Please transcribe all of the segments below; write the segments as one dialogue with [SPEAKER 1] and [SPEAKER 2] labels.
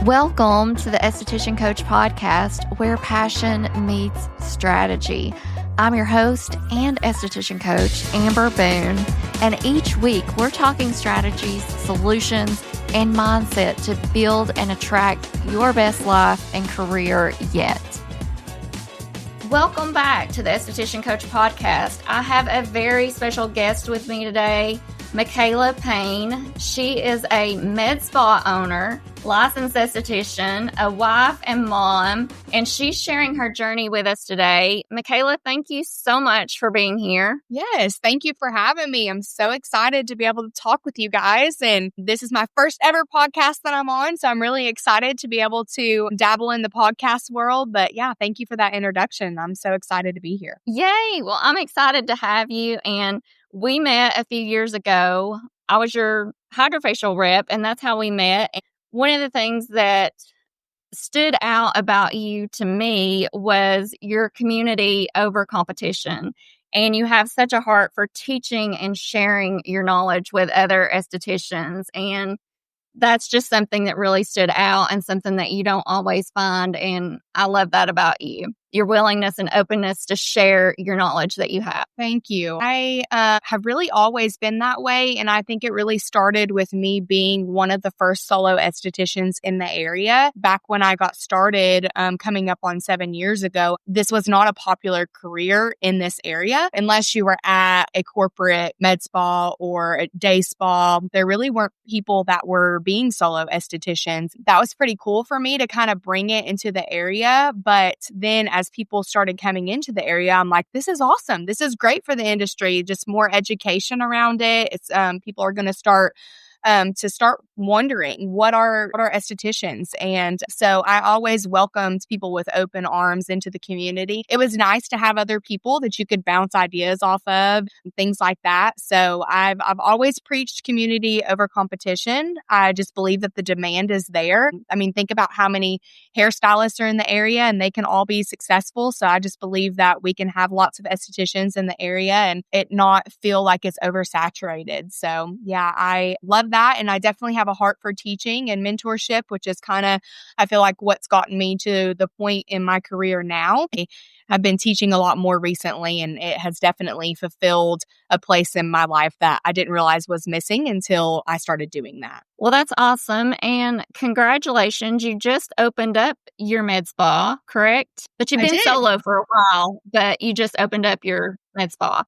[SPEAKER 1] Welcome to the Esthetician Coach podcast, where passion meets strategy. I'm your host and esthetician coach, Amber Boone, and each week we're talking strategies, solutions, and mindset to build and attract your best life and career yet. Welcome back to the Esthetician Coach podcast. I have a very special guest with me today, Michaela Payne. She is a med spa owner, licensed esthetician, a wife and mom, and she's sharing her journey with us today. Michaela, thank you so much for being here.
[SPEAKER 2] Yes, thank you for having me. I'm so excited to be able to talk with you guys. And this is my first ever podcast that I'm on. So I'm really excited to be able to dabble in the podcast world. But yeah, thank you for that introduction. I'm so excited to be here.
[SPEAKER 1] Yay. Well, I'm excited to have you. And we met a few years ago. I was your hydrofacial rep, and that's how we met. One of the things that stood out about you to me was your community over competition. And you have such a heart for teaching and sharing your knowledge with other estheticians. And that's just something that really stood out and something that you don't always find. And I love that about you. Your willingness and openness to share your knowledge that you have.
[SPEAKER 2] Thank you. I have really always been that way. And I think it really started with me being one of the first solo estheticians in the area. Back when I got started, coming up on 7 years ago, this was not a popular career in this area. Unless you were at a corporate med spa or a day spa, there really weren't people that were being solo estheticians. That was pretty cool for me to kind of bring it into the area. But then as people started coming into the area, I'm like, this is awesome. This is great for the industry. Just more education around it. It's people are going to start wondering what are estheticians. And so I always welcomed people with open arms into the community. It was nice to have other people that you could bounce ideas off of, things like that. So I've always preached community over competition. I just believe that the demand is there. I mean, think about how many hairstylists are in the area and they can all be successful. So I just believe that we can have lots of estheticians in the area and it not feel like it's oversaturated. So yeah, I love that. And I definitely have a heart for teaching and mentorship, which is kind of, I feel like what's gotten me to the point in my career now. I've been teaching a lot more recently, and it has definitely fulfilled a place in my life that I didn't realize was missing until I started doing that.
[SPEAKER 1] Well, that's awesome. And congratulations. You just opened up your med spa, correct? But you've been solo for a while, but you just opened up your med spa.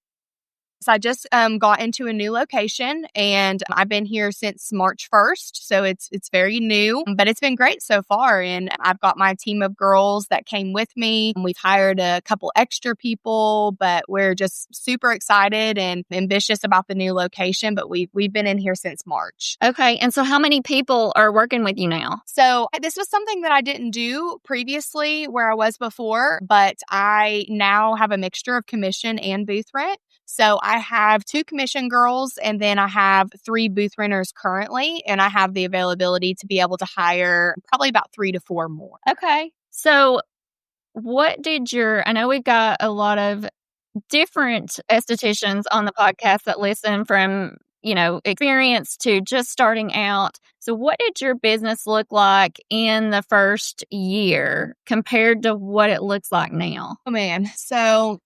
[SPEAKER 2] So I just got into a new location and I've been here since March 1st. So it's very new, but it's been great so far. And I've got my team of girls that came with me. We've hired a couple extra people, but we're just super excited and ambitious about the new location. But we've been in here since March.
[SPEAKER 1] Okay. And so how many people are working with you now?
[SPEAKER 2] So this was something that I didn't do previously where I was before, but I now have a mixture of commission and booth rent. So I have 2 commission girls and then I have 3 booth renters currently, and I have the availability to be able to hire probably about 3 to 4 more.
[SPEAKER 1] Okay. So I know we've got a lot of different estheticians on the podcast that listen from, experience to just starting out. So what did your business look like in the first year compared to what it looks like now?
[SPEAKER 2] Oh man. So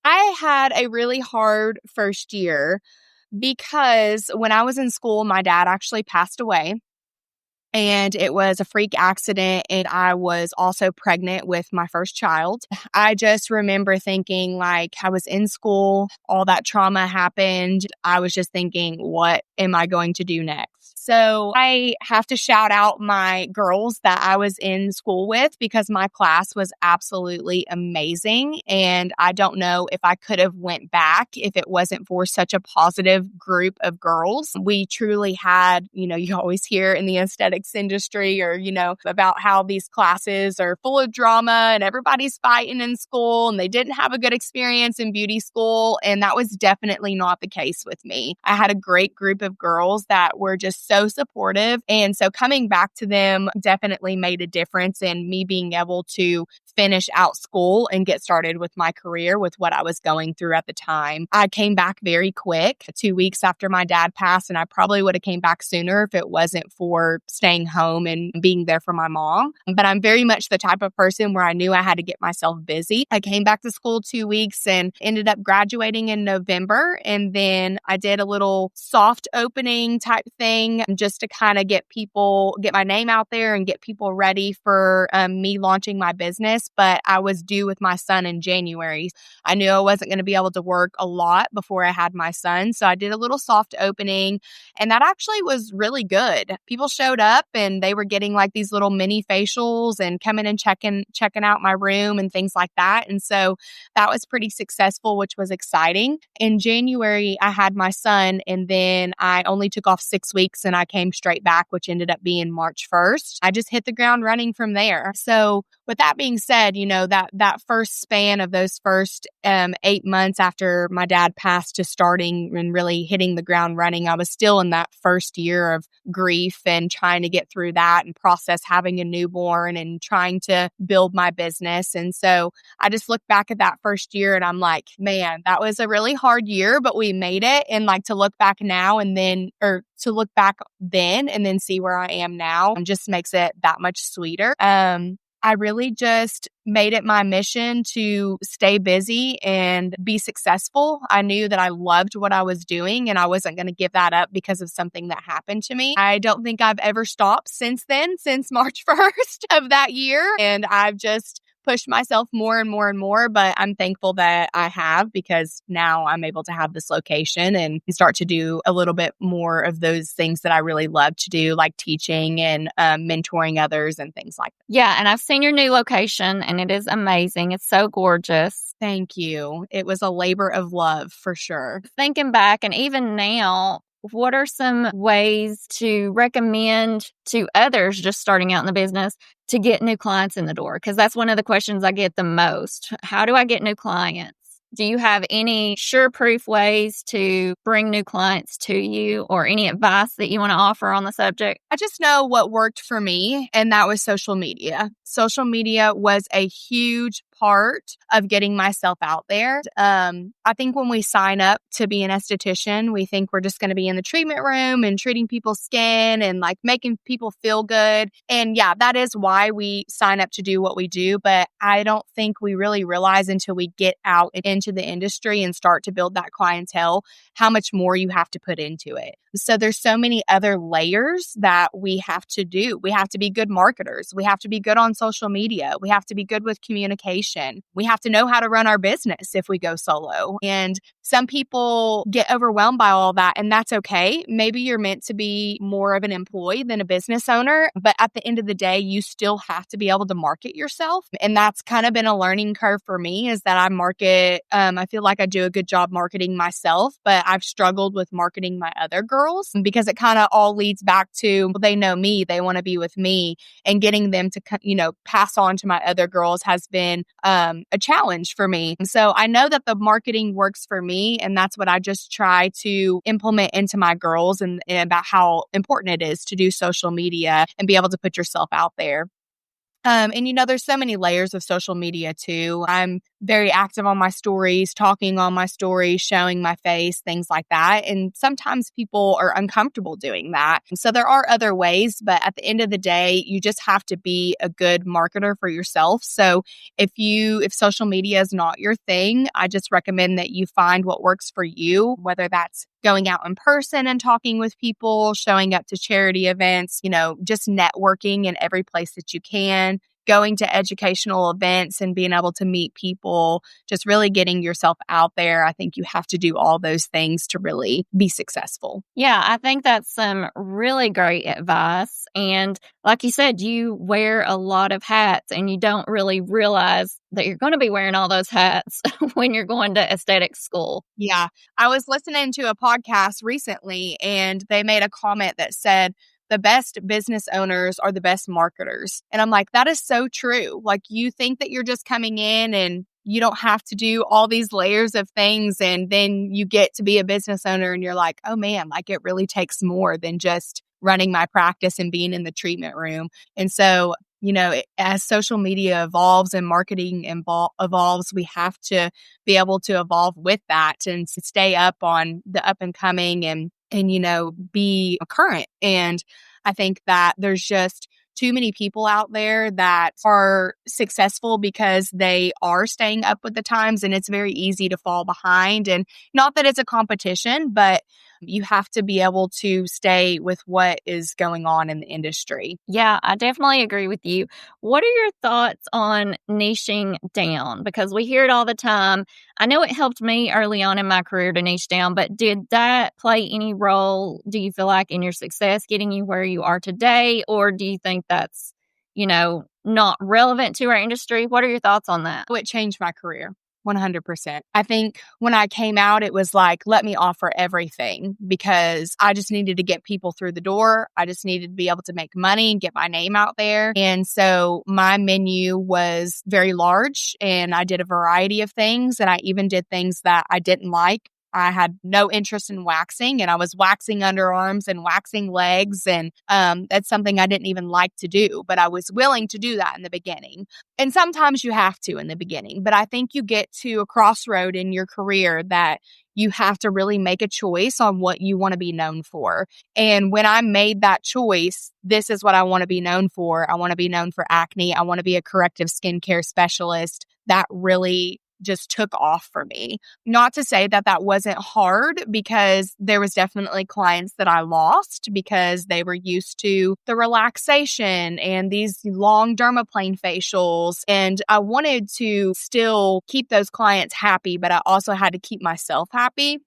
[SPEAKER 2] I had a really hard first year because when I was in school, my dad actually passed away. And it was a freak accident. And I was also pregnant with my first child. I just remember thinking, like, I was in school, all that trauma happened. I was just thinking, what am I going to do next? So I have to shout out my girls that I was in school with because my class was absolutely amazing. And I don't know if I could have went back if it wasn't for such a positive group of girls. We truly had, you always hear in the aesthetics industry or, about how these classes are full of drama and everybody's fighting in school and they didn't have a good experience in beauty school. And that was definitely not the case with me. I had a great group of girls that were just so supportive. And so coming back to them definitely made a difference in me being able to finish out school and get started with my career with what I was going through at the time. I came back very quick, 2 weeks after my dad passed, and I probably would have came back sooner if it wasn't for staying staying home and being there for my mom. But I'm very much the type of person where I knew I had to get myself busy. I came back to school 2 weeks and ended up graduating in November. And then I did a little soft opening type thing just to kind of get my name out there and get people ready for me launching my business. But I was due with my son in January. I knew I wasn't going to be able to work a lot before I had my son. So I did a little soft opening, and that actually was really good. People showed up and they were getting like these little mini facials and coming and checking out my room and things like that. And so that was pretty successful, which was exciting. In January, I had my son, and then I only took off 6 weeks and I came straight back, which ended up being March 1st. I just hit the ground running from there. So with that being said, that first span of those first 8 months after my dad passed to starting and really hitting the ground running, I was still in that first year of grief and trying to get through that and process having a newborn and trying to build my business. And so I just look back at that first year and I'm like, man, that was a really hard year, but we made it. And like to look back now and then, or to look back then and then see where I am now just makes it that much sweeter. I really just made it my mission to stay busy and be successful. I knew that I loved what I was doing and I wasn't going to give that up because of something that happened to me. I don't think I've ever stopped since then, since March 1st of that year. And I've just pushed myself more and more and more, but I'm thankful that I have, because now I'm able to have this location and start to do a little bit more of those things that I really love to do, like teaching and mentoring others and things like that.
[SPEAKER 1] Yeah, and I've seen your new location and it is amazing. It's so gorgeous.
[SPEAKER 2] Thank you. It was a labor of love for sure.
[SPEAKER 1] Thinking back, and even now, what are some ways to recommend to others just starting out in the business to get new clients in the door? Because that's one of the questions I get the most. How do I get new clients? Do you have any sure-proof ways to bring new clients to you, or any advice that you want to offer on the subject?
[SPEAKER 2] I just know what worked for me, and that was social media. Social media was a huge part of getting myself out there. I think when we sign up to be an esthetician, we think we're just going to be in the treatment room and treating people's skin and like making people feel good. And yeah, that is why we sign up to do what we do. But I don't think we really realize until we get out into the industry and start to build that clientele how much more you have to put into it. So there's so many other layers that we have to do. We have to be good marketers. We have to be good on social media. We have to be good with communication. We have to know how to run our business if we go solo. And some people get overwhelmed by all that, and that's okay. Maybe you're meant to be more of an employee than a business owner, but at the end of the day, you still have to be able to market yourself. And that's kind of been a learning curve for me, is that I feel like I do a good job marketing myself, but I've struggled with marketing my other girls because it kind of all leads back to, well, they know me, they want to be with me, and getting them to, pass on to my other girls has been a challenge for me. So I know that the marketing works for me, and that's what I just try to implement into my girls, and about how important it is to do social media and be able to put yourself out there. There's so many layers of social media too. I'm very active on my stories, talking on my stories, showing my face, things like that. And sometimes people are uncomfortable doing that. So there are other ways, but at the end of the day, you just have to be a good marketer for yourself. So if social media is not your thing, I just recommend that you find what works for you, whether that's going out in person and talking with people, showing up to charity events, just networking in every place that you can, going to educational events and being able to meet people, just really getting yourself out there. I think you have to do all those things to really be successful.
[SPEAKER 1] Yeah, I think that's some really great advice. And like you said, you wear a lot of hats and you don't really realize that you're going to be wearing all those hats when you're going to aesthetic school.
[SPEAKER 2] Yeah. I was listening to a podcast recently and they made a comment that said, the best business owners are the best marketers. And I'm like, that is so true. Like, you think that you're just coming in and you don't have to do all these layers of things. And then you get to be a business owner and you're like, oh man, like it really takes more than just running my practice and being in the treatment room. And so, as social media evolves and marketing evolves, we have to be able to evolve with that and stay up on the up and coming and be current. And I think that there's just too many people out there that are successful because they are staying up with the times, and it's very easy to fall behind. And not that it's a competition, but you have to be able to stay with what is going on in the industry.
[SPEAKER 1] Yeah, I definitely agree with you. What are your thoughts on niching down? Because we hear it all the time. I know it helped me early on in my career to niche down, but did that play any role, do you feel like, in your success getting you where you are today? Or do you think that's, not relevant to our industry? What are your thoughts on that?
[SPEAKER 2] It changed my career. 100%. I think when I came out, it was like, let me offer everything, because I just needed to get people through the door. I just needed to be able to make money and get my name out there. And so my menu was very large, and I did a variety of things. And I even did things that I didn't like. I had no interest in waxing, and I was waxing underarms and waxing legs. And that's something I didn't even like to do, but I was willing to do that in the beginning. And sometimes you have to in the beginning, but I think you get to a crossroad in your career that you have to really make a choice on what you want to be known for. And when I made that choice, this is what I want to be known for. I want to be known for acne. I want to be a corrective skincare specialist. That really just took off for me. Not to say that that wasn't hard, because there was definitely clients that I lost because they were used to the relaxation and these long dermaplane facials. And I wanted to still keep those clients happy, but I also had to keep myself happy.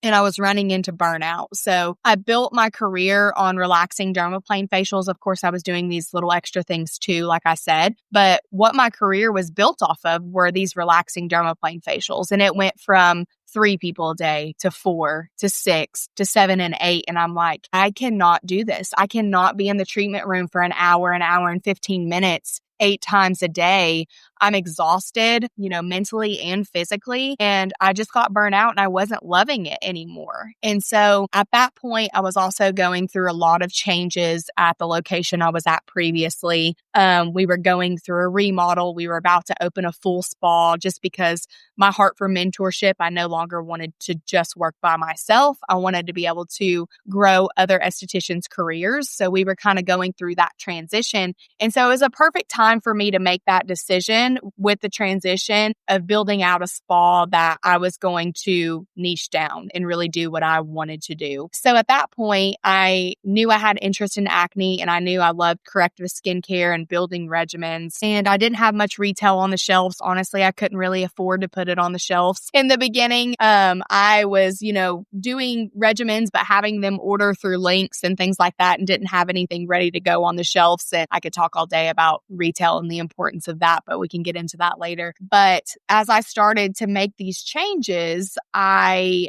[SPEAKER 2] And I was running into burnout. So I built my career on relaxing dermaplane facials. Of course, I was doing these little extra things too, like I said. But what my career was built off of were these relaxing dermaplane facials. And it went from 3 people a day to 4 to 6 to 7 and 8. And I'm like, I cannot do this. I cannot be in the treatment room for an hour and 15 minutes 8 times a day. I'm exhausted, mentally and physically. And I just got burnt out, and I wasn't loving it anymore. And so at that point, I was also going through a lot of changes at the location I was at previously. We were going through a remodel. We were about to open a full spa, just because my heart for mentorship, I no longer wanted to just work by myself. I wanted to be able to grow other estheticians' careers. So we were kind of going through that transition. And so it was a perfect time for me to make that decision with the transition of building out a spa that I was going to niche down and really do what I wanted to do. So at that point, I knew I had interest in acne, and I knew I loved corrective skincare and building regimens. And I didn't have much retail on the shelves. Honestly, I couldn't really afford to put it on the shelves. In the beginning, I was, doing regimens, but having them order through links and things like that, and didn't have anything ready to go on the shelves. And I could talk all day about retail and the importance of that, but we can get into that later. But as I started to make these changes, I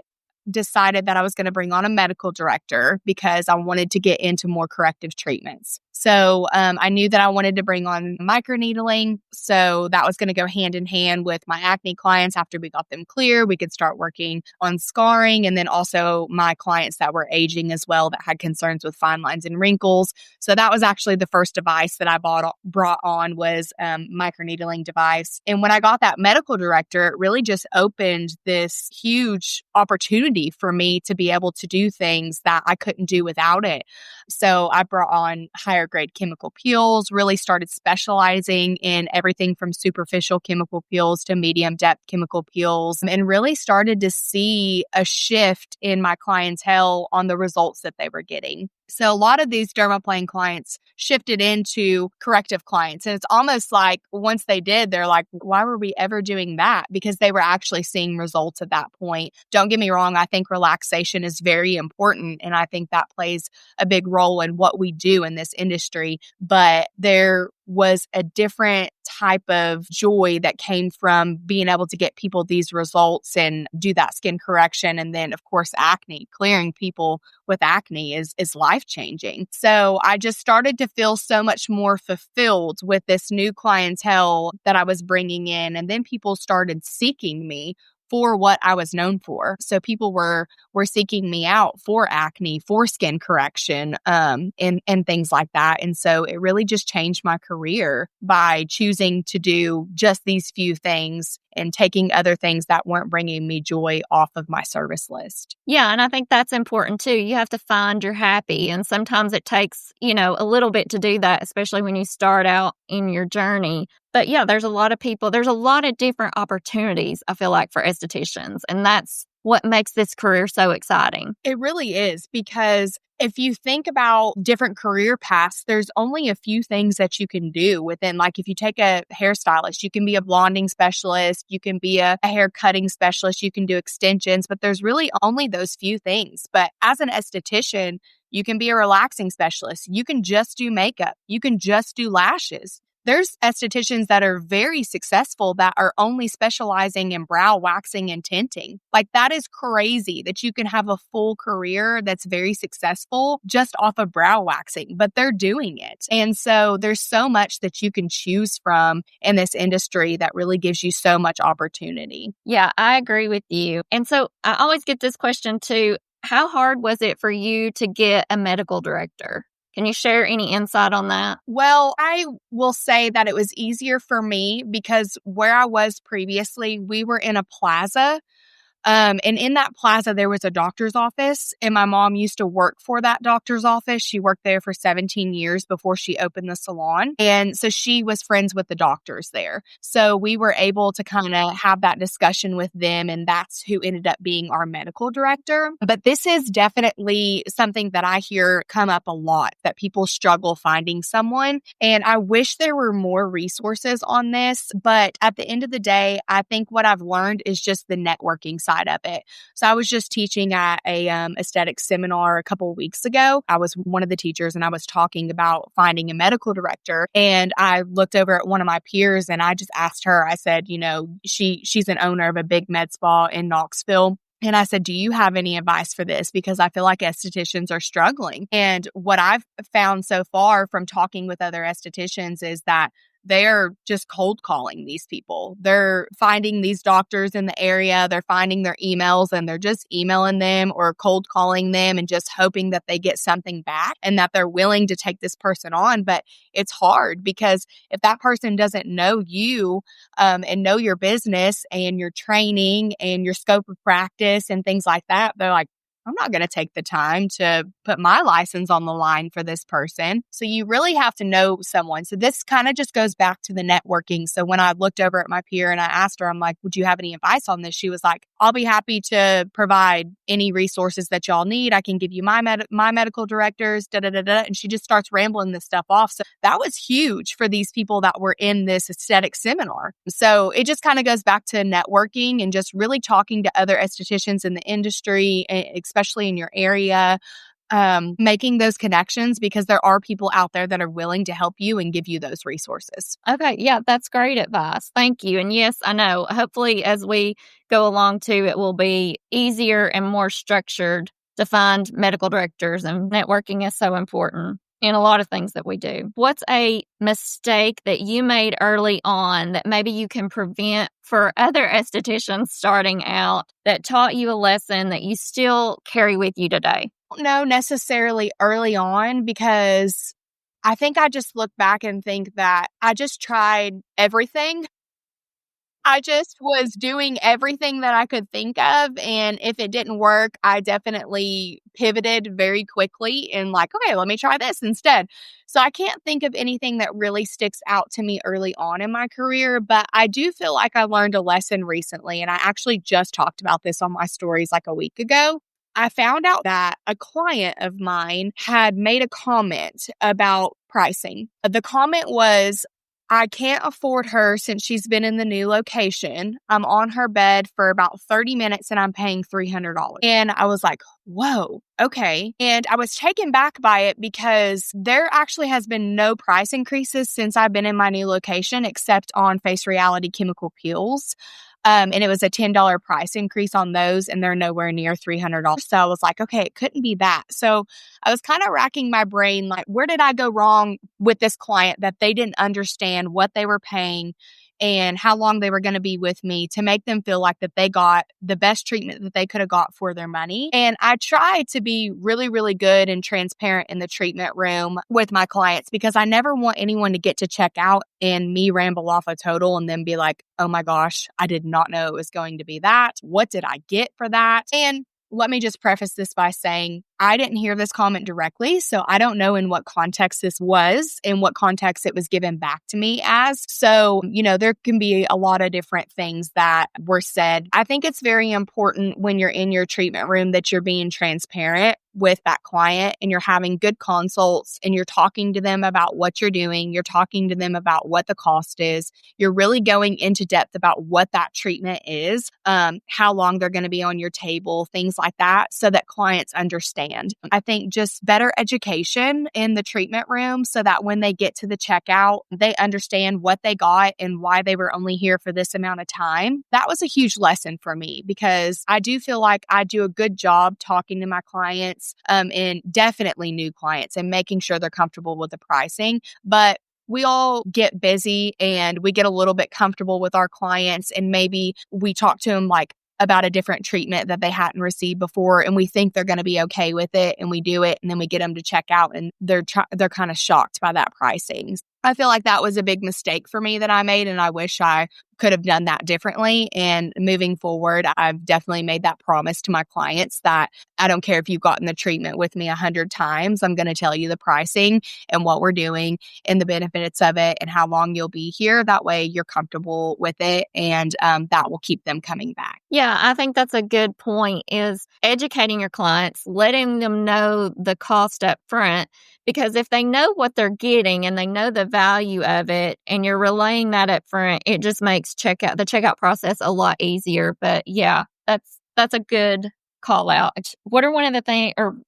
[SPEAKER 2] decided that I was going to bring on a medical director because I wanted to get into more corrective treatments. So I knew that I wanted to bring on microneedling. So that was going to go hand in hand with my acne clients. After we got them clear, we could start working on scarring, and then also my clients that were aging as well, that had concerns with fine lines and wrinkles. So that was actually the first device that I brought on was microneedling device. And when I got that medical director, it really just opened this huge opportunity for me to be able to do things that I couldn't do without it. So I brought on higher grade chemical peels, really started specializing in everything from superficial chemical peels to medium depth chemical peels, and really started to see a shift in my clientele on the results that they were getting. So a lot of these dermaplane clients shifted into corrective clients. And it's almost like once they did, they're like, why were we ever doing that? Because they were actually seeing results at that point. Don't get me wrong. I think relaxation is very important. And I think that plays a big role in what we do in this industry. But there was a different type of joy that came from being able to get people these results and do that skin correction. And then, of course, acne. Clearing people with acne is life-changing. So I just started to feel so much more fulfilled with this new clientele that I was bringing in. And then people started seeking me for what I was known for. So people were seeking me out for acne, for skin correction, and things like that. And so it really just changed my career by choosing to do just these few things and taking other things that weren't bringing me joy off of my service list.
[SPEAKER 1] Yeah, and I think that's important too. You have to find your happy, and sometimes it takes, a little bit to do that, especially when you start out in your journey. But yeah, there's a lot of people, there's a lot of different opportunities, I feel like, for estheticians, and that's what makes this career so exciting.
[SPEAKER 2] It really is, because if you think about different career paths, there's only a few things that you can do within. Like if you take a hairstylist, you can be a blonding specialist, you can be a hair cutting specialist, you can do extensions, but there's really only those few things. But as an esthetician, you can be a relaxing specialist. You can just do makeup. You can just do lashes. There's estheticians that are very successful that are only specializing in brow waxing and tinting. Like, that is crazy that you can have a full career that's very successful just off of brow waxing, but they're doing it. And so there's so much that you can choose from in this industry that really gives you so much opportunity.
[SPEAKER 1] Yeah, I agree with you. And so I always get this question too. How hard was it for you to get a medical director? Can you share any insight on that?
[SPEAKER 2] Well, I will say that it was easier for me because where I was previously, we were in a plaza. And in that plaza, there was a doctor's office, and my mom used to work for that doctor's office. She worked there for 17 years before she opened the salon. And so she was friends with the doctors there. So we were able to kind of have that discussion with them, and that's who ended up being our medical director. But this is definitely something that I hear come up a lot, that people struggle finding someone. And I wish there were more resources on this. But at the end of the day, I think what I've learned is just the networking side of it. So I was just teaching at a aesthetics seminar a couple of weeks ago. I was one of the teachers, and I was talking about finding a medical director. And I looked over at one of my peers, and I just asked her, I said, she's an owner of a big med spa in Knoxville. And I said, do you have any advice for this? Because I feel like estheticians are struggling. And what I've found so far from talking with other estheticians is that they're just cold calling these people. They're finding these doctors in the area. They're finding their emails, and they're just emailing them or cold calling them and just hoping that they get something back and that they're willing to take this person on. But it's hard because if that person doesn't know you and know your business and your training and your scope of practice and things like that, they're like, I'm not going to take the time to put my license on the line for this person. So you really have to know someone. So this kind of just goes back to the networking. So when I looked over at my peer and I asked her, I'm like, would you have any advice on this? She was like, I'll be happy to provide any resources that y'all need. I can give you my medical directors, And she just starts rambling this stuff off. So that was huge for these people that were in this aesthetic seminar. So it just kind of goes back to networking and just really talking to other estheticians in the industry, especially in your area, making those connections, because there are people out there that are willing to help you and give you those resources.
[SPEAKER 1] Okay. Yeah, that's great advice. Thank you. And yes, I know, hopefully as we go along too, it will be easier and more structured to find medical directors, and networking is so important in a lot of things that we do. What's a mistake that you made early on that maybe you can prevent for other estheticians starting out that taught you a lesson that you still carry with you today?
[SPEAKER 2] I don't know necessarily early on, because I think I just look back and think that I just tried everything. I just was doing everything that I could think of. And if it didn't work, I definitely pivoted very quickly and like, okay, let me try this instead. So I can't think of anything that really sticks out to me early on in my career, but I do feel like I learned a lesson recently. And I actually just talked about this on my stories like a week ago. I found out that a client of mine had made a comment about pricing. The comment was, I can't afford her since she's been in the new location. I'm on her bed for about 30 minutes and I'm paying $300. And I was like, whoa, okay. And I was taken back by it because there actually has been no price increases since I've been in my new location, except on Face Reality chemical peels. And it was a $10 price increase on those, and they're nowhere near $300. So I was like, okay, it couldn't be that. So I was kind of racking my brain, like, where did I go wrong with this client that they didn't understand what they were paying and how long they were going to be with me to make them feel like that they got the best treatment that they could have got for their money. And I try to be really, really good and transparent in the treatment room with my clients because I never want anyone to get to check out and me ramble off a total and then be like, oh my gosh, I did not know it was going to be that. What did I get for that? And let me just preface this by saying I didn't hear this comment directly, so I don't know in what context this was, in what context it was given back to me as. So, there can be a lot of different things that were said. I think it's very important when you're in your treatment room that you're being transparent with that client and you're having good consults and you're talking to them about what you're doing. You're talking to them about what the cost is. You're really going into depth about what that treatment is, how long they're going to be on your table, things like that, so that clients understand. I think just better education in the treatment room so that when they get to the checkout, they understand what they got and why they were only here for this amount of time. That was a huge lesson for me because I do feel like I do a good job talking to my clients and definitely new clients and making sure they're comfortable with the pricing. But we all get busy and we get a little bit comfortable with our clients and maybe we talk to them like about a different treatment that they hadn't received before and we think they're going to be okay with it and we do it and then we get them to check out and they're kind of shocked by that pricing. I feel like that was a big mistake for me that I made and I wish I could have done that differently. And moving forward, I've definitely made that promise to my clients that I don't care if you've gotten the treatment with me 100 times. I'm going to tell you the pricing and what we're doing and the benefits of it and how long you'll be here. That way you're comfortable with it and that will keep them coming back.
[SPEAKER 1] Yeah, I think that's a good point is educating your clients, letting them know the cost up front. Because if they know what they're getting and they know the value of it and you're relaying that up front, it just makes the checkout process a lot easier. But yeah, that's a good call out. What are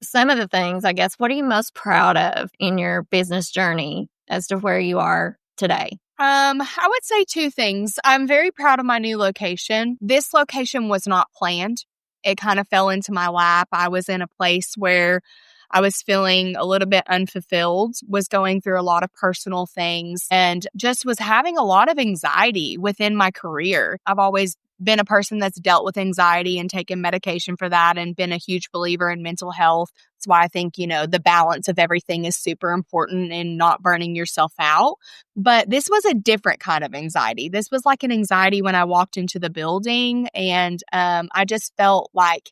[SPEAKER 1] some of the things, I guess, what are you most proud of in your business journey as to where you are today?
[SPEAKER 2] I would say two things. I'm very proud of my new location. This location was not planned. It kind of fell into my lap. I was in a place where I was feeling a little bit unfulfilled, was going through a lot of personal things, and just was having a lot of anxiety within my career. I've always been a person that's dealt with anxiety and taken medication for that and been a huge believer in mental health. That's why I think, the balance of everything is super important and not burning yourself out. But this was a different kind of anxiety. This was like an anxiety when I walked into the building and I just felt like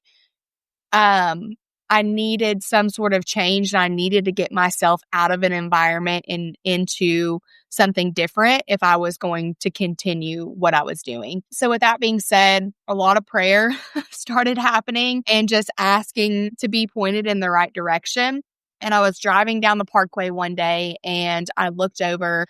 [SPEAKER 2] I needed some sort of change and I needed to get myself out of an environment and into something different if I was going to continue what I was doing. So with that being said, a lot of prayer started happening and just asking to be pointed in the right direction. And I was driving down the parkway one day and I looked over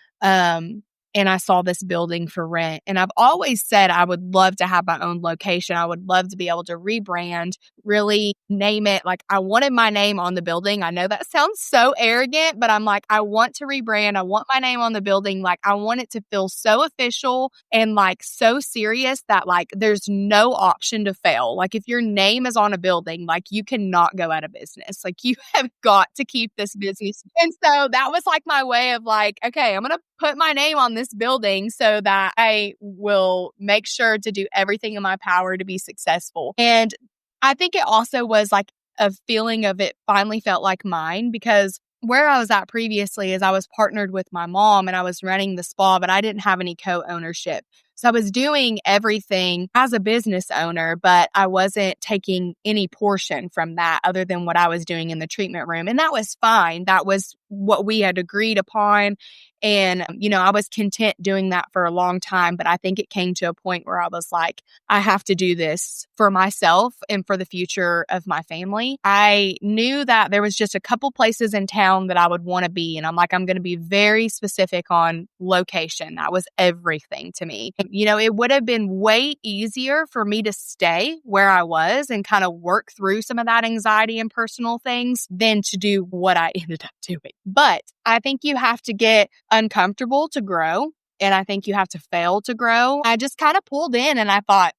[SPEAKER 2] and I saw this building for rent. And I've always said I would love to have my own location. I would love to be able to rebrand, really name it. Like I wanted my name on the building. I know that sounds so arrogant, but I'm like, I want to rebrand. I want my name on the building. Like I want it to feel so official and like so serious that like there's no option to fail. Like if your name is on a building, like you cannot go out of business. Like you have got to keep this business. And so that was like my way of like, okay, I'm going to put my name on this building so that I will make sure to do everything in my power to be successful. And I think it also was like a feeling of it finally felt like mine because where I was at previously is I was partnered with my mom and I was running the spa, but I didn't have any co-ownership. So I was doing everything as a business owner, but I wasn't taking any portion from that other than what I was doing in the treatment room. And that was fine. That was what we had agreed upon. And, I was content doing that for a long time. But I think it came to a point where I was like, I have to do this for myself and for the future of my family. I knew that there was just a couple places in town that I would want to be. And I'm like, I'm going to be very specific on location. That was everything to me. It would have been way easier for me to stay where I was and kind of work through some of that anxiety and personal things than to do what I ended up doing. But I think you have to get uncomfortable to grow. And I think you have to fail to grow. I just kind of pulled in and I thought,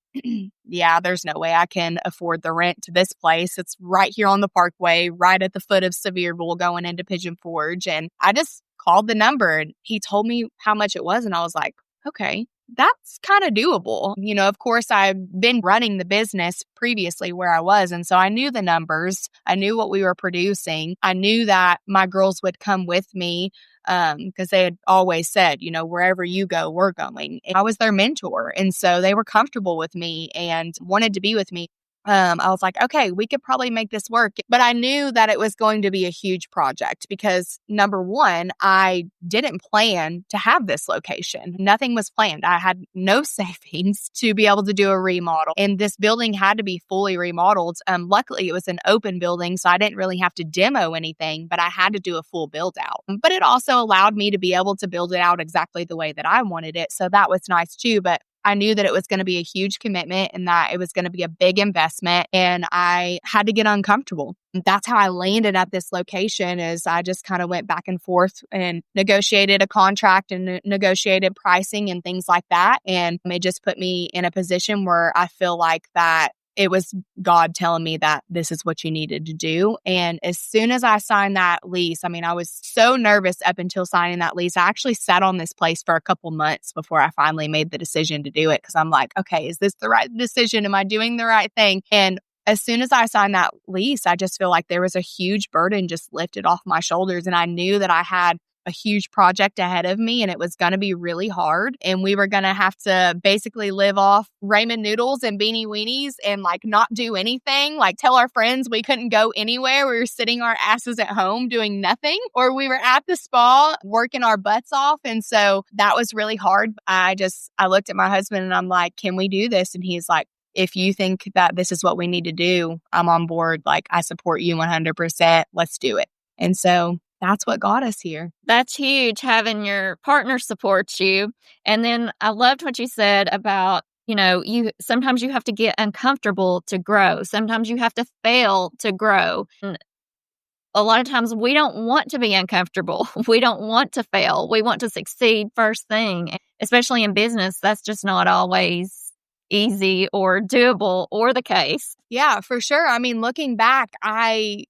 [SPEAKER 2] yeah, there's no way I can afford the rent to this place. It's right here on the parkway, right at the foot of Sevierville going into Pigeon Forge. And I just called the number and he told me how much it was. And I was like, okay, that's kind of doable. Of course, I've been running the business previously where I was. And so I knew the numbers. I knew what we were producing. I knew that my girls would come with me because they had always said, wherever you go, we're going. And I was their mentor. And so they were comfortable with me and wanted to be with me. I was like, okay, we could probably make this work. But I knew that it was going to be a huge project because number one, I didn't plan to have this location. Nothing was planned. I had no savings to be able to do a remodel. And this building had to be fully remodeled. Luckily, it was an open building, so I didn't really have to demo anything, but I had to do a full build out. But it also allowed me to be able to build it out exactly the way that I wanted it. So that was nice too. But I knew that it was going to be a huge commitment and that it was going to be a big investment, and I had to get uncomfortable. That's how I landed at this location. Is I just kind of went back and forth and negotiated a contract and negotiated pricing and things like that. And it just put me in a position where I feel like that it was God telling me that this is what you needed to do. And as soon as I signed that lease, I was so nervous up until signing that lease. I actually sat on this place for a couple months before I finally made the decision to do it. Cause I'm like, okay, is this the right decision? Am I doing the right thing? And as soon as I signed that lease, I just feel like there was a huge burden just lifted off my shoulders. And I knew that I had a huge project ahead of me and it was going to be really hard. And we were going to have to basically live off ramen noodles and beanie weenies and like not do anything, like tell our friends we couldn't go anywhere. We were sitting our asses at home doing nothing, or we were at the spa working our butts off. And so that was really hard. I looked at my husband and I'm like, can we do this? And he's like, if you think that this is what we need to do, I'm on board. Like, I support you 100%. Let's do it. And so that's what got us here.
[SPEAKER 1] That's huge, having your partner support you. And then I loved what you said about, you sometimes you have to get uncomfortable to grow. Sometimes you have to fail to grow. And a lot of times we don't want to be uncomfortable. We don't want to fail. We want to succeed first thing, especially in business. That's just not always easy or doable or the case.
[SPEAKER 2] Yeah, for sure. Looking back, I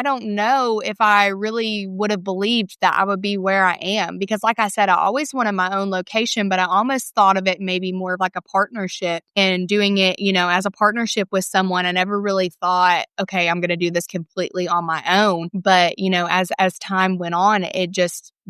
[SPEAKER 2] don't know if I really would have believed that I would be where I am because, like I said, I always wanted my own location, but I almost thought of it maybe more of like a partnership and doing it, as a partnership with someone. I never really thought, okay, I'm going to do this completely on my own. But, as time went on,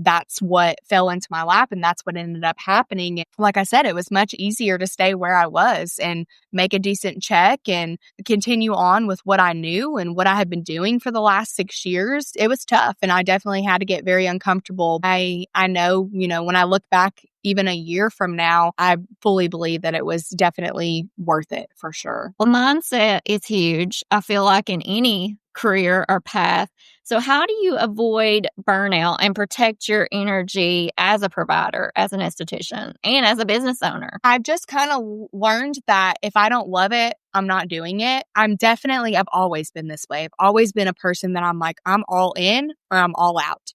[SPEAKER 2] that's what fell into my lap and that's what ended up happening. Like I said, it was much easier to stay where I was and make a decent check and continue on with what I knew and what I had been doing for the last 6 years. It was tough and I definitely had to get very uncomfortable. I know, when I look back even a year from now, I fully believe that it was definitely worth it for sure.
[SPEAKER 1] Well, mindset is huge, I feel like, in any career or path. So how do you avoid burnout and protect your energy as a provider, as an esthetician, and as a business owner?
[SPEAKER 2] I've just kind of learned that if I don't love it, I'm not doing it. I've always been this way. I've always been a person that I'm like, I'm all in or I'm all out.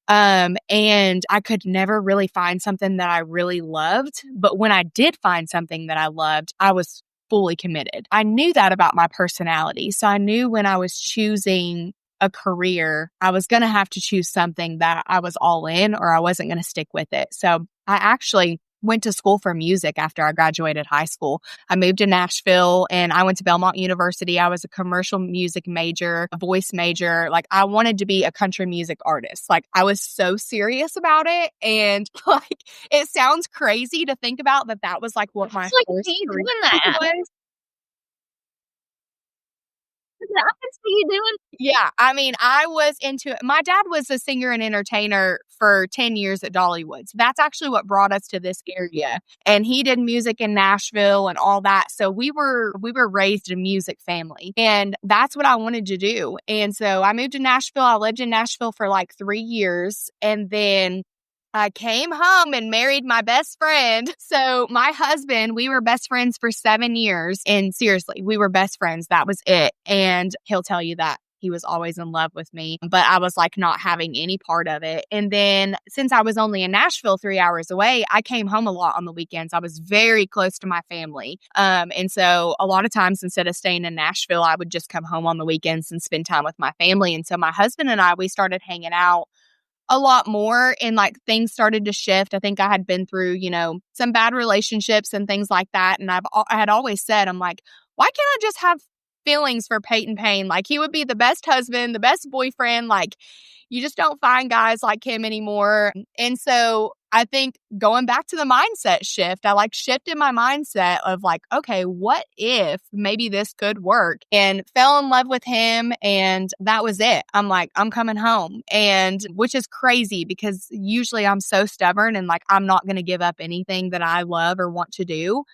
[SPEAKER 2] And I could never really find something that I really loved. But when I did find something that I loved, I was fully committed. I knew that about my personality. So I knew when I was choosing a career, I was going to have to choose something that I was all in or I wasn't going to stick with it. So I actually went to school for music after I graduated high school. I moved to Nashville and I went to Belmont University. I was a commercial music major, a voice major. Like, I wanted to be a country music artist. Like, I was so serious about it. And like, it sounds crazy to think about that was like what my first career was.
[SPEAKER 1] I can see you doing.
[SPEAKER 2] Yeah. I was into it. My dad was a singer and entertainer for 10 years at Dollywood. So that's actually what brought us to this area. And he did music in Nashville and all that. So we were raised a music family and that's what I wanted to do. And so I moved to Nashville. I lived in Nashville for like 3 years. And then I came home and married my best friend. So my husband, we were best friends for 7 years. And seriously, we were best friends. That was it. And he'll tell you that he was always in love with me, but I was like not having any part of it. And then since I was only in Nashville 3 hours away, I came home a lot on the weekends. I was very close to my family. And so a lot of times instead of staying in Nashville, I would just come home on the weekends and spend time with my family. And so my husband and I, we started hanging out a lot more, and like things started to shift. I think I had been through, some bad relationships and things like that. And I had always said, I'm like, why can't I just have feelings for Peyton Payne? Like, he would be the best husband, the best boyfriend. Like, you just don't find guys like him anymore. And so I think going back to the mindset shift, I like shifted my mindset of like, okay, what if maybe this could work, and fell in love with him. And that was it. I'm like, I'm coming home. And which is crazy because usually I'm so stubborn and like, I'm not going to give up anything that I love or want to do.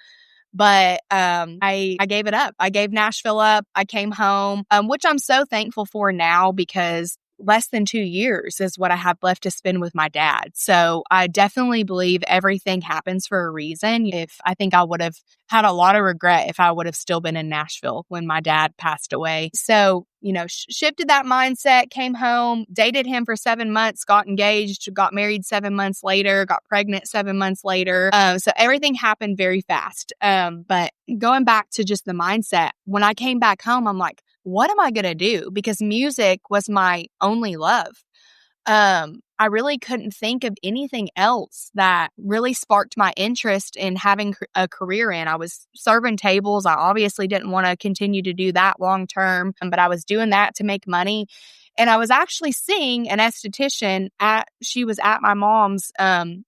[SPEAKER 2] But I gave it up. I gave Nashville up. I came home, which I'm so thankful for now, because less than 2 years is what I have left to spend with my dad. So I definitely believe everything happens for a reason. If I think I would have had a lot of regret if I would have still been in Nashville when my dad passed away. So, shifted that mindset, came home, dated him for 7 months, got engaged, got married 7 months later, got pregnant 7 months later. So everything happened very fast. But going back to just the mindset, when I came back home, I'm like, what am I going to do? Because music was my only love. I really couldn't think of anything else that really sparked my interest in having a career in. I was serving tables. I obviously didn't want to continue to do that long term, but I was doing that to make money. And I was actually seeing an esthetician she was at my mom's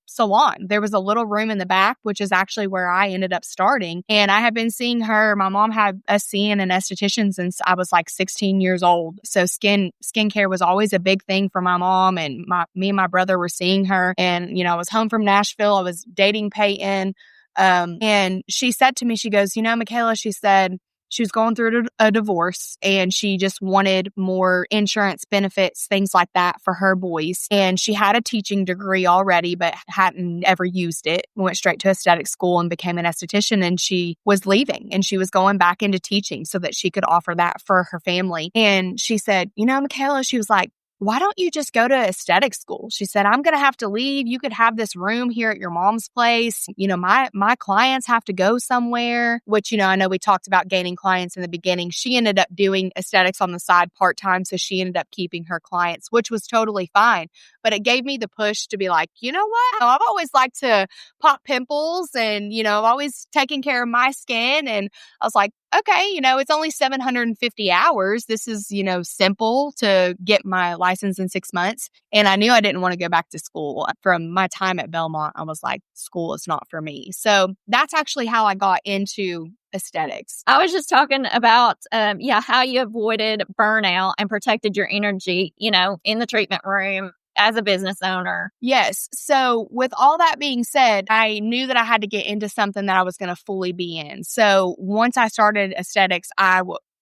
[SPEAKER 2] salon. There was a little room in the back, which is actually where I ended up starting. And I had been seeing her. My mom had us seeing an esthetician since I was like 16 years old. So skincare was always a big thing for my mom. And me and my brother were seeing her. And, I was home from Nashville. I was dating Peyton. And she said to me, she goes, Michaela, she said, she was going through a divorce and she just wanted more insurance benefits, things like that for her boys. And she had a teaching degree already, but hadn't ever used it. Went straight to aesthetic school and became an esthetician. And she was leaving and she was going back into teaching so that she could offer that for her family. And she said, Michaela, she was like, why don't you just go to aesthetic school? She said, I'm going to have to leave. You could have this room here at your mom's place. My clients have to go somewhere, which, I know we talked about gaining clients in the beginning. She ended up doing aesthetics on the side part-time. So she ended up keeping her clients, which was totally fine. But it gave me the push to be like, you know what? I've always liked to pop pimples and, I've always taken care of my skin. And I was like, okay, it's only 750 hours. This is, simple to get my license in 6 months. And I knew I didn't want to go back to school. From my time at Belmont, I was like, school is not for me. So that's actually how I got into aesthetics.
[SPEAKER 1] I was just talking about, how you avoided burnout and protected your energy, in the treatment room as a business owner.
[SPEAKER 2] Yes. So with all that being said, I knew that I had to get into something that I was going to fully be in. So once I started aesthetics,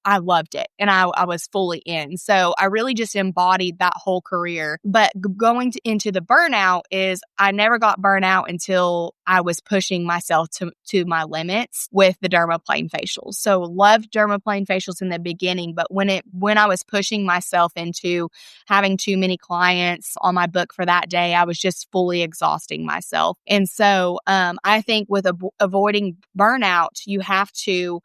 [SPEAKER 2] I loved it and I was fully in. So I really just embodied that whole career. But going into the burnout is I never got burnout until I was pushing myself to my limits with the dermaplane facials. So loved dermaplane facials in the beginning, but when I was pushing myself into having too many clients on my book for that day, I was just fully exhausting myself. And so I think with avoiding burnout, you have to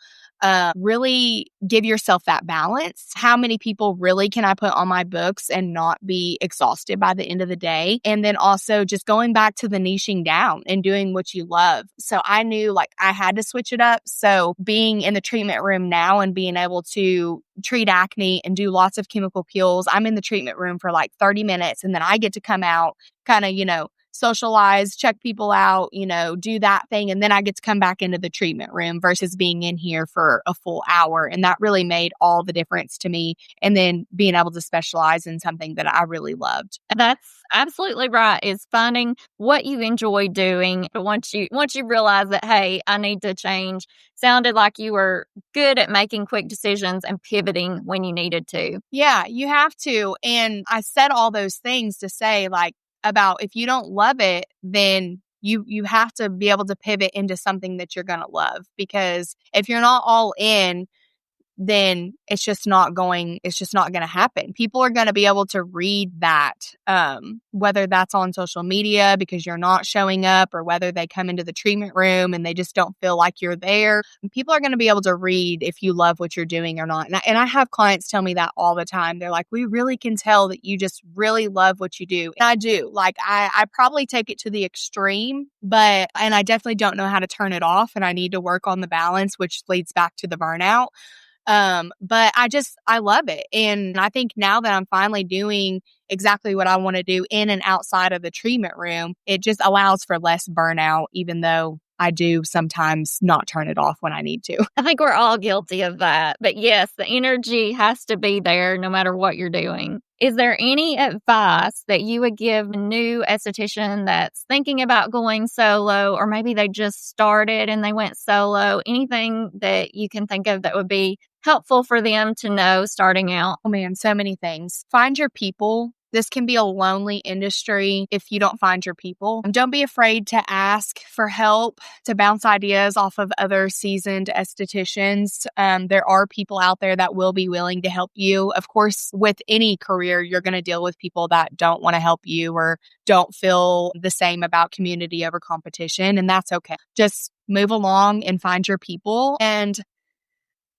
[SPEAKER 2] really give yourself that balance. How many people really can I put on my books and not be exhausted by the end of the day? And then also just going back to the niching down and doing what you love. So I knew like I had to switch it up. So being in the treatment room now and being able to treat acne and do lots of chemical peels, I'm in the treatment room for like 30 minutes and then I get to come out kind of, socialize, check people out, do that thing. And then I get to come back into the treatment room versus being in here for a full hour. And that really made all the difference to me. And then being able to specialize in something that I really loved.
[SPEAKER 1] That's absolutely right. Is finding what you enjoy doing. But once you realize that, hey, I need to change, sounded like you were good at making quick decisions and pivoting when you needed to.
[SPEAKER 2] Yeah, you have to. And I said all those things to say like, about if you don't love it, then you have to be able to pivot into something that you're going to love. Because if you're not all in, then it's just not going to happen. People are going to be able to read that, whether that's on social media because you're not showing up, or whether they come into the treatment room and they just don't feel like you're there. People are going to be able to read if you love what you're doing or not. And I have clients tell me that all the time. They're like, we really can tell that you just really love what you do. And I do. Like, I probably take it to the extreme, and I definitely don't know how to turn it off, and I need to work on the balance, which leads back to the burnout. But I love it. And I think now that I'm finally doing exactly what I want to do in and outside of the treatment room, it just allows for less burnout, even though I do sometimes not turn it off when I need to.
[SPEAKER 1] I think we're all guilty of that. But yes, the energy has to be there no matter what you're doing. Is there any advice that you would give a new esthetician that's thinking about going solo, or maybe they just started and they went solo? Anything that you can think of that would be helpful for them to know starting out?
[SPEAKER 2] Oh man, so many things. Find your people. This can be a lonely industry if you don't find your people. Don't be afraid to ask for help, to bounce ideas off of other seasoned estheticians. There are people out there that will be willing to help you. Of course, with any career, you're going to deal with people that don't want to help you or don't feel the same about community over competition, and that's okay. Just move along and find your people. And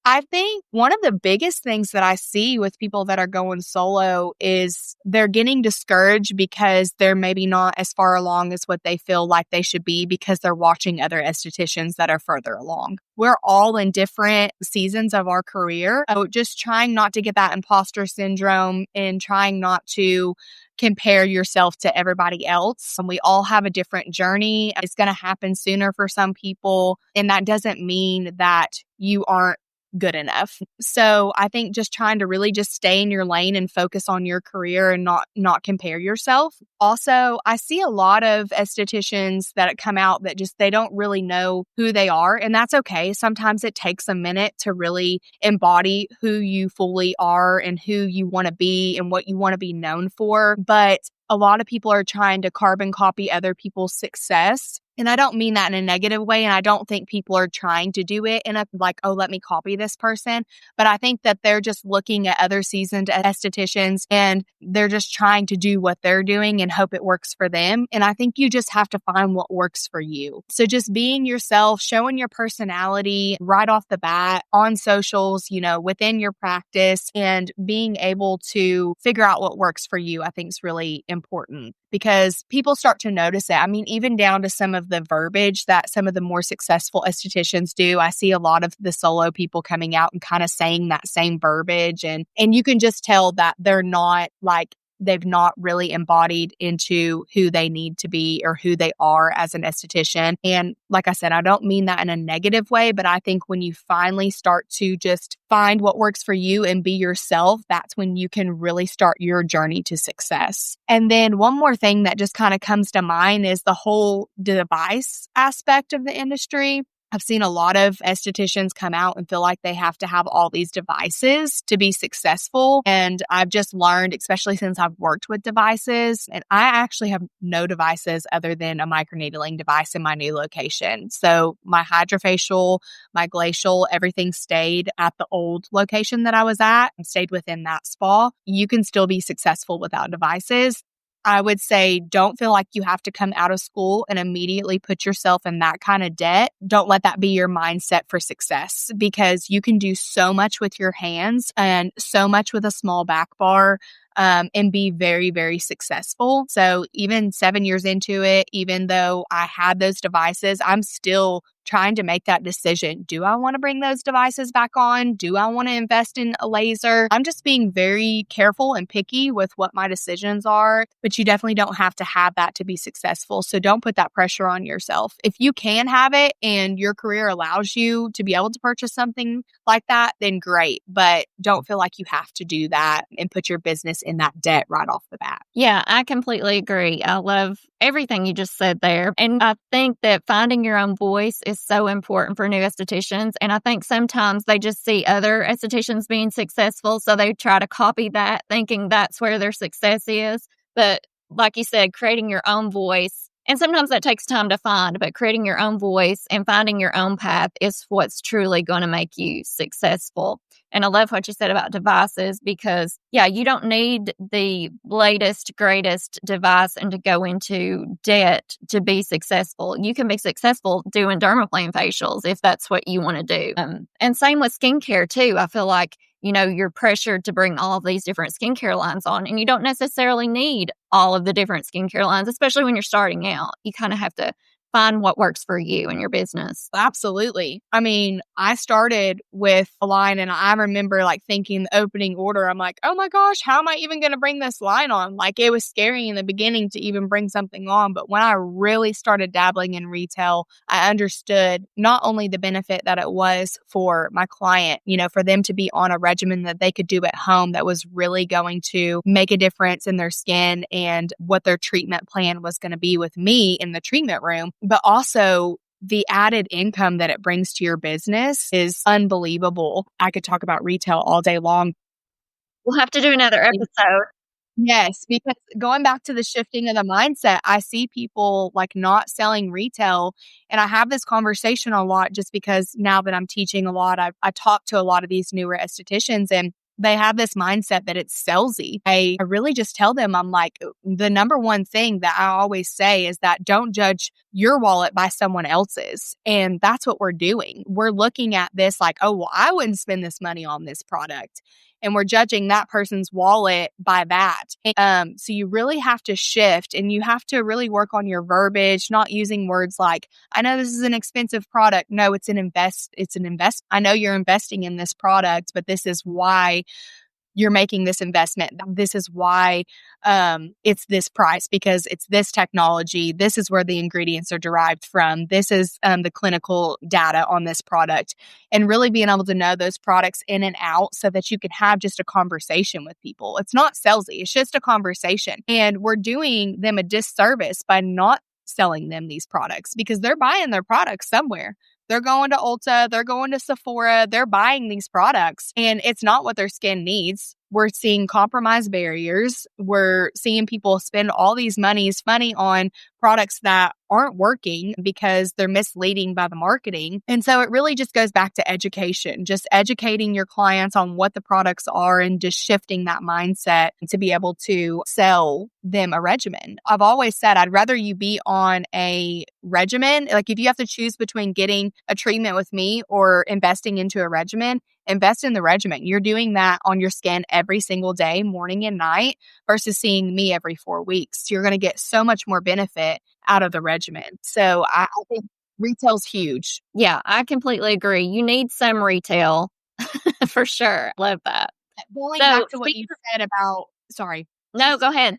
[SPEAKER 2] I think one of the biggest things that I see with people that are going solo is they're getting discouraged because they're maybe not as far along as what they feel like they should be because they're watching other estheticians that are further along. We're all in different seasons of our career. So just trying not to get that imposter syndrome and trying not to compare yourself to everybody else. And we all have a different journey. It's going to happen sooner for some people. And that doesn't mean that you aren't good enough. So I think just trying to really just stay in your lane and focus on your career and not compare yourself. Also, I see a lot of estheticians that come out that just they don't really know who they are, and that's okay. Sometimes it takes a minute to really embody who you fully are and who you want to be and what you want to be known for. But a lot of people are trying to carbon copy other people's success. And I don't mean that in a negative way. And I don't think people are trying to do it in a like, oh, let me copy this person. But I think that they're just looking at other seasoned estheticians and they're just trying to do what they're doing and hope it works for them. And I think you just have to find what works for you. So just being yourself, showing your personality right off the bat on socials, within your practice, and being able to figure out what works for you, I think is really important because people start to notice it. I mean, even down to some of the verbiage that some of the more successful estheticians do. I see a lot of the solo people coming out and kind of saying that same verbiage. And you can just tell that they're not like, they've not really embodied into who they need to be or who they are as an esthetician. And like I said, I don't mean that in a negative way, but I think when you finally start to just find what works for you and be yourself, that's when you can really start your journey to success. And then one more thing that just kind of comes to mind is the whole device aspect of the industry. I've seen a lot of estheticians come out and feel like they have to have all these devices to be successful. And I've just learned, especially since I've worked with devices, and I actually have no devices other than a microneedling device in my new location. So my hydrofacial, my glacial, everything stayed at the old location that I was at and stayed within that spa. You can still be successful without devices. I would say don't feel like you have to come out of school and immediately put yourself in that kind of debt. Don't let that be your mindset for success because you can do so much with your hands and so much with a small back bar. And be very, very successful. So even 7 years into it, even though I had those devices, I'm still trying to make that decision. Do I want to bring those devices back on? Do I want to invest in a laser? I'm just being very careful and picky with what my decisions are, but you definitely don't have to have that to be successful. So don't put that pressure on yourself. If you can have it and your career allows you to be able to purchase something like that, then great. But don't feel like you have to do that and put your business in that debt right off the bat.
[SPEAKER 1] Yeah, I completely agree. I love everything you just said there. And I think that finding your own voice is so important for new estheticians. And I think sometimes they just see other estheticians being successful, so they try to copy that, thinking that's where their success is. But like you said, creating your own voice And sometimes that takes time to find, but creating your own voice and finding your own path is what's truly going to make you successful. And I love what you said about devices because, yeah, you don't need the latest, greatest device and to go into debt to be successful. You can be successful doing dermaplane facials if that's what you want to do. And same with skincare, too. I feel like you're pressured to bring all of these different skincare lines on, and you don't necessarily need all of the different skincare lines, especially when you're starting out. You kind of have to find what works for you and your business.
[SPEAKER 2] Absolutely. I mean, I started with a line and I remember thinking the opening order, I'm like, oh my gosh, how am I even going to bring this line on? It was scary in the beginning to even bring something on. But when I really started dabbling in retail, I understood not only the benefit that it was for my client, for them to be on a regimen that they could do at home that was really going to make a difference in their skin and what their treatment plan was going to be with me in the treatment room, but also the added income that it brings to your business is unbelievable. I could talk about retail all day long.
[SPEAKER 1] We'll have to do another episode.
[SPEAKER 2] Yes, because going back to the shifting of the mindset, I see people not selling retail. And I have this conversation a lot just because now that I'm teaching a lot, I talk to a lot of these newer estheticians and they have this mindset that it's salesy. I really just tell them, I'm like, the number one thing that I always say is that don't judge your wallet by someone else's. And that's what we're doing. We're looking at this oh, well, I wouldn't spend this money on this product. And we're judging that person's wallet by that. So you really have to shift and you have to really work on your verbiage, not using words like, I know this is an expensive product. No, it's an investment. I know you're investing in this product, but this is why you're making this investment. This is why it's this price, because it's this technology. This is where the ingredients are derived from. This is the clinical data on this product, and really being able to know those products in and out so that you can have just a conversation with people. It's not salesy. It's just a conversation. And we're doing them a disservice by not selling them these products because they're buying their products somewhere. They're going to Ulta, they're going to Sephora, they're buying these products, and it's not what their skin needs. We're seeing compromised barriers. We're seeing people spend all these money on products that aren't working because they're misleading by the marketing. And so it really just goes back to education, just educating your clients on what the products are and just shifting that mindset to be able to sell them a regimen. I've always said I'd rather you be on a regimen. If you have to choose between getting a treatment with me or investing into a regimen, invest in the regimen. You're doing that on your skin every single day, morning and night, versus seeing me every 4 weeks. You're going to get so much more benefit out of the regimen. So I think retail's huge.
[SPEAKER 1] Yeah, I completely agree. You need some retail for sure. Love that.
[SPEAKER 2] Going back to what you said about, sorry.
[SPEAKER 1] No, go ahead.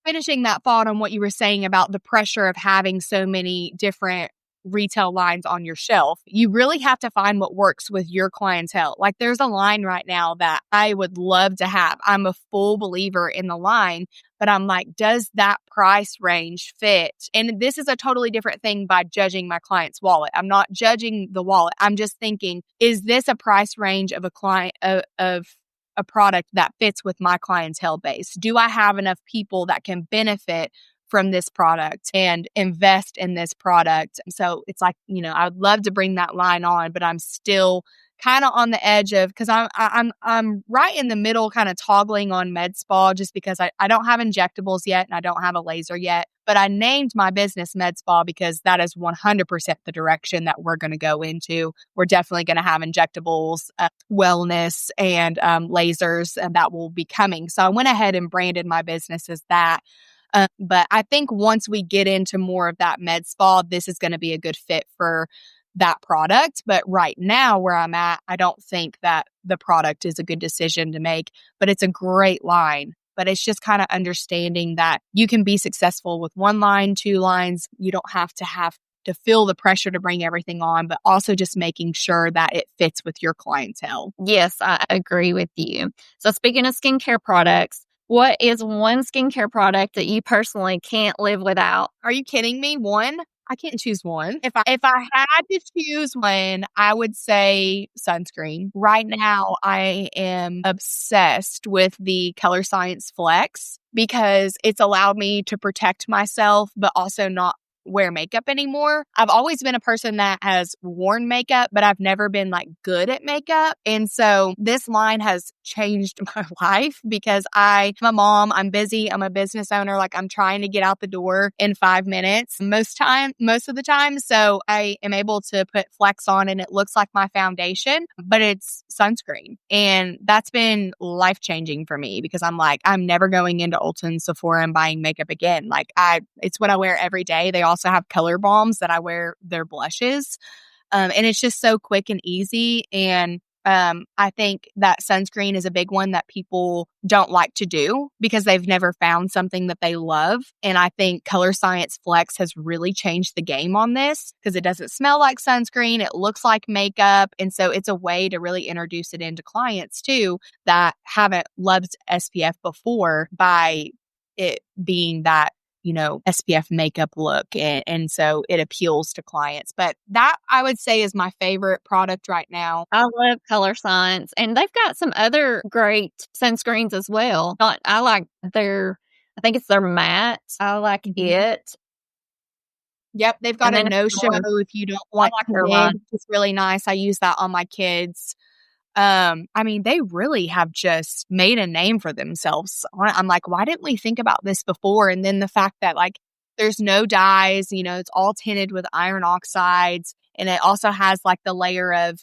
[SPEAKER 2] Finishing that thought on what you were saying about the pressure of having so many different retail lines on your shelf, you really have to find what works with your clientele. There's a line right now that I would love to have. I'm a full believer in the line, but I'm like, does that price range fit? And this is a totally different thing by judging my client's wallet. I'm not judging the wallet. I'm just thinking, is this a price range of a client of a product that fits with my clientele base? Do I have enough people that can benefit from this product and invest in this product? So it's I would love to bring that line on, but I'm still kind of on the edge of, because I'm right in the middle, kind of toggling on MedSpa just because I don't have injectables yet and I don't have a laser yet. But I named my business MedSpa because that is 100% the direction that we're going to go into. We're definitely going to have injectables, wellness, and lasers, and that will be coming. So I went ahead and branded my business as that. But I think once we get into more of that med spa, this is going to be a good fit for that product. But right now where I'm at, I don't think that the product is a good decision to make, but it's a great line. But it's just kind of understanding that you can be successful with one line, 2 lines. You don't have to feel the pressure to bring everything on, but also just making sure that it fits with your clientele.
[SPEAKER 1] Yes, I agree with you. So speaking of skincare products, what is one skincare product that you personally can't live without?
[SPEAKER 2] Are you kidding me? One? I can't choose one. If I had to choose one, I would say sunscreen. Right now, I am obsessed with the Color Science Flex. because it's allowed me to protect myself, but also not wear makeup anymore. I've always been a person that has worn makeup, but I've never been like good at makeup. And so this line has changed my life because I'm a mom, I'm busy, I'm a business owner. Like I'm trying to get out the door in 5 minutes most of the time. So I am able to put Flex on and it looks like my foundation, but it's sunscreen. And that's been life changing for me because I'm like, I'm never going into Ulta and Sephora and buying makeup again. Like it's what I wear every day. They also have color balms that I wear, their blushes. And it's just so quick and easy. And I think that sunscreen is a big one that people don't like to do because they've never found something that they love. And I think Color Science Flex has really changed the game on this because it doesn't smell like sunscreen. It looks like makeup. And so it's a way to really introduce it into clients too that haven't loved SPF before by it being that SPF makeup look. And so it appeals to clients. But that I would say is my favorite product right now.
[SPEAKER 1] I love Color Science, and they've got some other great sunscreens as well. I like I think it's their matte. I like it.
[SPEAKER 2] Yep, they've got a no-show if you don't want
[SPEAKER 1] to.
[SPEAKER 2] It's really nice. I use that on my kids. I mean, they really have just made a name for themselves. I'm like, why didn't we think about this before? And then the fact that like there's no dyes, it's all tinted with iron oxides. And it also has like the layer of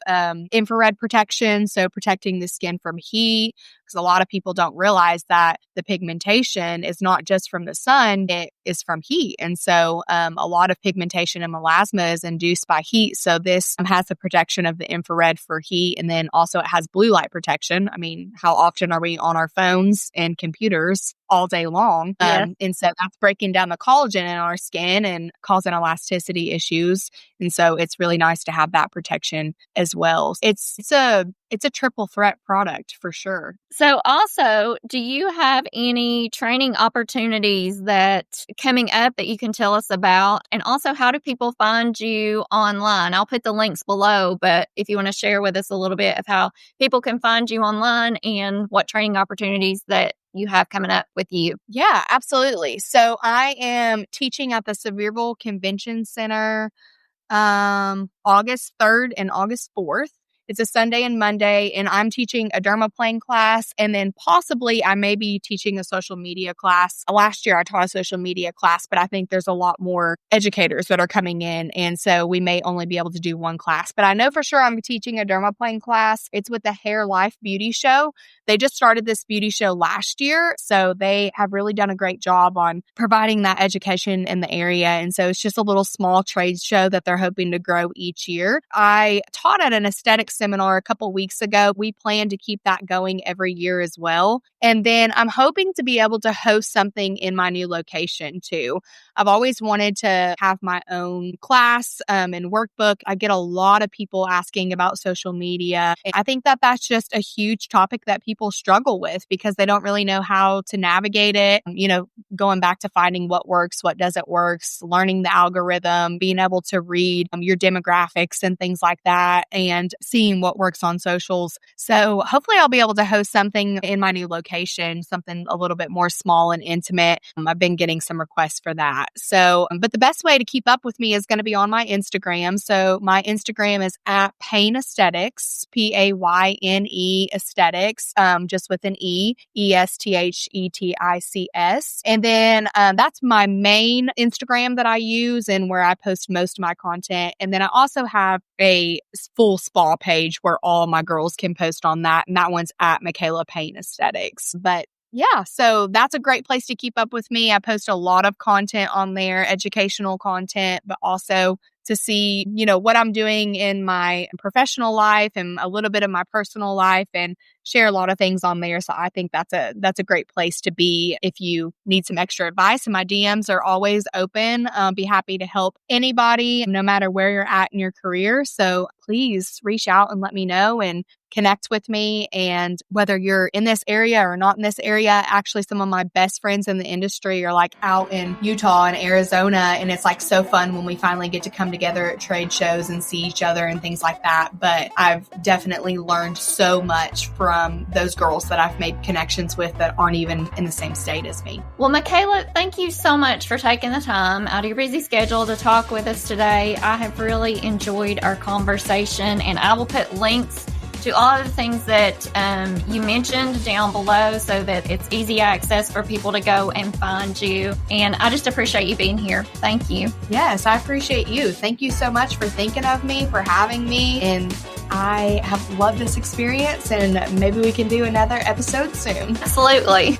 [SPEAKER 2] infrared protection. So protecting the skin from heat. Because a lot of people don't realize that the pigmentation is not just from the sun, it is from heat. And so a lot of pigmentation in melasma is induced by heat. So this has the protection of the infrared for heat. And then also it has blue light protection. I mean, how often are we on our phones and computers all day long?
[SPEAKER 1] Yes.
[SPEAKER 2] And so that's breaking down the collagen in our skin and causing elasticity issues. And so it's really nice to have that protection as well. It's a triple threat product for sure.
[SPEAKER 1] So also, do you have any training opportunities that coming up that you can tell us about? And also, how do people find you online? I'll put the links below, but if you want to share with us a little bit of how people can find you online and what training opportunities that you have coming up with you.
[SPEAKER 2] Yeah, absolutely. So I am teaching at the Sevierville Convention Center August 3rd and August 4th. It's a Sunday and Monday, and I'm teaching a dermaplane class, and then possibly I may be teaching a social media class. Last year I taught a social media class, but I think there's a lot more educators that are coming in, and so we may only be able to do one class. But I know for sure I'm teaching a dermaplane class. It's with the Hair Life Beauty Show. They just started this beauty show last year, so they have really done a great job on providing that education in the area. And so it's just a little small trade show that they're hoping to grow each year. I taught at an aesthetics seminar a couple weeks ago. We plan to keep that going every year as well. And then I'm hoping to be able to host something in my new location too. I've always wanted to have my own class and workbook. I get a lot of people asking about social media. And I think that that's just a huge topic that people struggle with because they don't really know how to navigate it. Going back to finding what works, what doesn't work, learning the algorithm, being able to read your demographics and things like that, and seeing what works on socials. So hopefully I'll be able to host something in my new location, something a little bit more small and intimate. I've been getting some requests for that. So, but the best way to keep up with me is going to be on my Instagram. So my Instagram is at Payne Esthetics, Payne Aesthetics, just with an ESTHETICS. And then that's my main Instagram that I use and where I post most of my content. And then I also have a full spa page where all my girls can post on that. And that one's at Michaela Payne Aesthetics. But yeah, so that's a great place to keep up with me. I post a lot of content on there, educational content, but also to see, what I'm doing in my professional life and a little bit of my personal life and share a lot of things on there. So I think that's a great place to be if you need some extra advice. And my DMs are always open. Be happy to help anybody, no matter where you're at in your career. So please reach out and let me know and connect with me. And whether you're in this area or not in this area, actually some of my best friends in the industry are like out in Utah and Arizona. And it's like so fun when we finally get to come together at trade shows and see each other and things like that. But I've definitely learned so much from those girls that I've made connections with that aren't even in the same state as me.
[SPEAKER 1] Well, Michaela, thank you so much for taking the time out of your busy schedule to talk with us today. I have really enjoyed our conversation, and I will put links to all of the things that you mentioned down below so that it's easy access for people to go and find you. And I just appreciate you being here. Thank you.
[SPEAKER 2] Yes, I appreciate you. Thank you so much for thinking of me, for having me. And I have loved this experience, and maybe we can do another episode soon.
[SPEAKER 1] Absolutely.